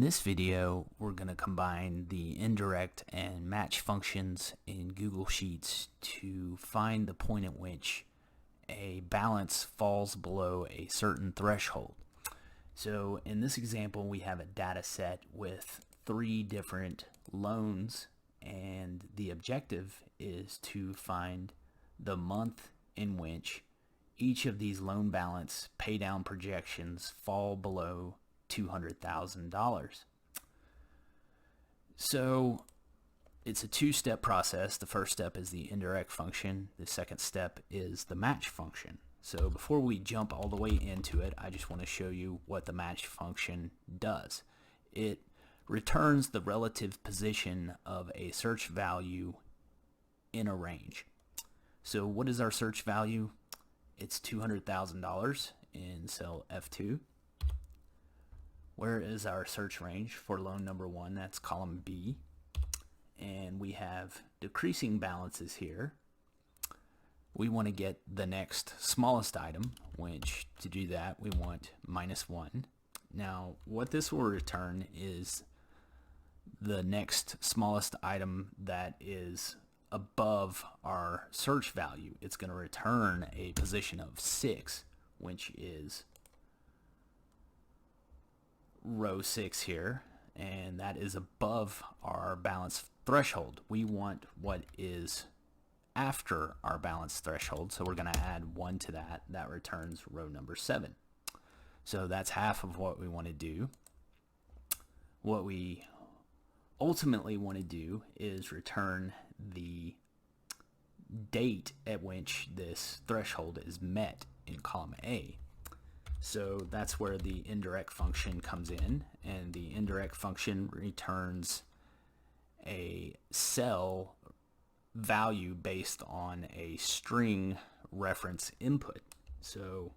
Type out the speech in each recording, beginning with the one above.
this video, we're going to combine the indirect and match functions in Google Sheets to find the point at which a balance falls below a certain threshold. So in this example, we have a data set with 3 different loans, and the objective is to find the month in which each of these loan balance paydown projections fall below $200,000. So it's a 2-step process. The first step is the indirect function. The second step is the match function. So before we jump all the way into it, I just want to show you what the match function does. It returns the relative position of a search value in a range. So what is our search value? It's $200,000 in cell F2. Where is our search range for loan number 1? That's column B. And we have decreasing balances here. We want to get the next smallest item, which to do that we want -1. Now what this will return is the next smallest item that is above our search value. It's going to return a position of 6, which is row 6 here, and that is above our balance threshold. We want what is after our balance threshold, so we're going to add 1 to that. That returns row number 7. So that's half of what we want to do. What we ultimately want to do is return the date at which this threshold is met in column A. So that's where the indirect function comes in, and the indirect function returns a cell value based on a string reference input. So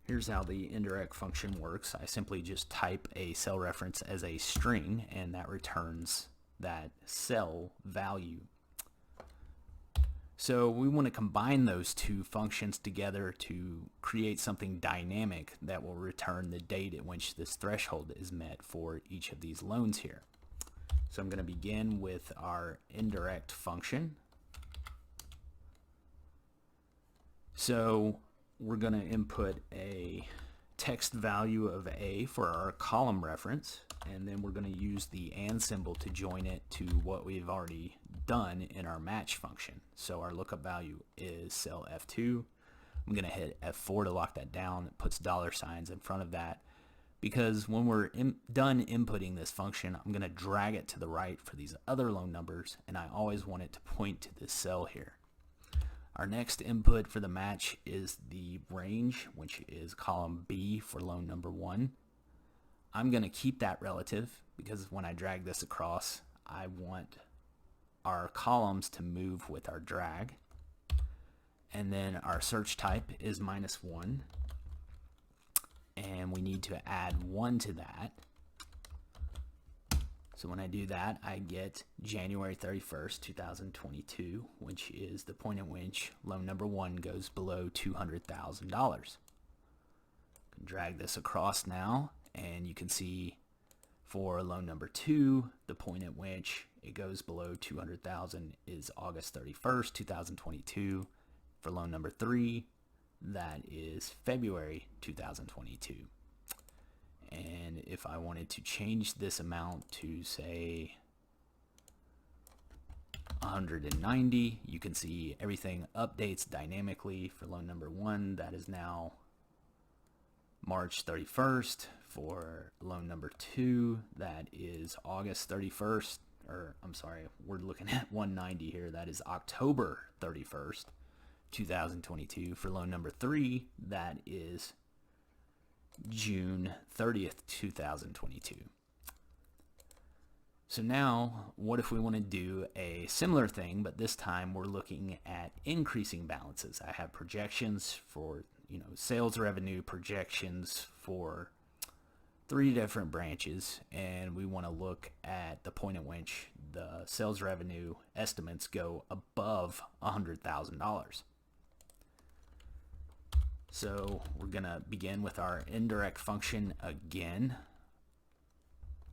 here's how the indirect function works. I simply just type a cell reference as a string, and that returns that cell value. So we want to combine those 2 functions together to create something dynamic that will return the date at which this threshold is met for each of these loans here. So I'm going to begin with our indirect function. So we're going to input a text value of A for our column reference, and then we're going to use the and symbol to join it to what we've already done in our match function. So our lookup value is cell F2. I'm going to hit F4 to lock that down. It puts $signs in front of that, because when we're done inputting this function, I'm going to drag it to the right for these other loan numbers, and I always want it to point to this cell here. Our next input for the match is the range, which is column B for loan number 1. I'm going to keep that relative because when I drag this across, I want our columns to move with our drag. And then our search type is -1, and we need to add 1 to that. So when I do that, I get January 31st, 2022, which is the point at which loan number 1 goes below $200,000. Drag this across now, and you can see for loan number 2, the point at which it goes below $200,000 is August 31st, 2022. For loan number 3, that is February 2022. And if I wanted to change this amount to, say, 190, you can see everything updates dynamically. For loan number 1, that is now March 31st. For loan number 2, that is August 31st, or I'm sorry, we're looking at 190 here. That is October 31st, 2022. For loan number 3, that is June 30th, 2022. So now, what if we want to do a similar thing, but this time we're looking at increasing balances? I have projections for, sales revenue projections for 3 different branches, and we want to look at the point at which the sales revenue estimates go above $100,000. So we're going to begin with our indirect function again.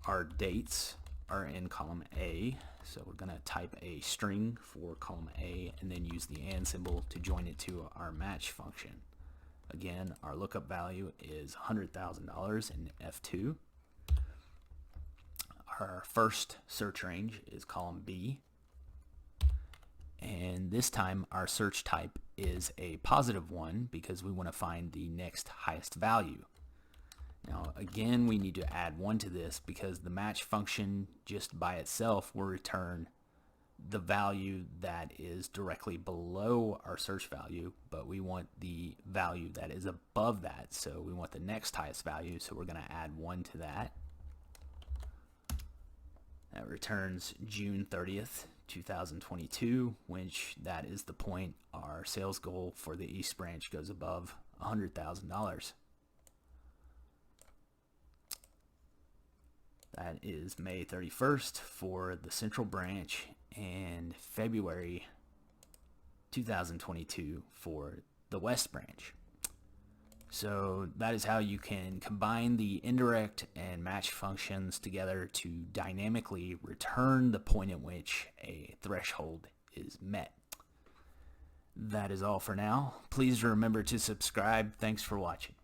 Our dates are in column A, so we're going to type a string for column A and then use the and symbol to join it to our match function. Again, our lookup value is $100,000 in F2. Our first search range is column B, and this time our search type is a positive one because we want to find the next highest value. Now again, we need to add 1 to this because the match function just by itself will return the value that is directly below our search value, but we want the value that is above that, so we want the next highest value, so we're going to add 1 to that. That returns June 30th, 2022, which that is the point our sales goal for the East branch goes above $100,000. That is May 31st for the Central branch and February 2022 for the West branch. So that is how you can combine the indirect and match functions together to dynamically return the point at which a threshold is met. That is all for now. Please remember to subscribe. Thanks for watching.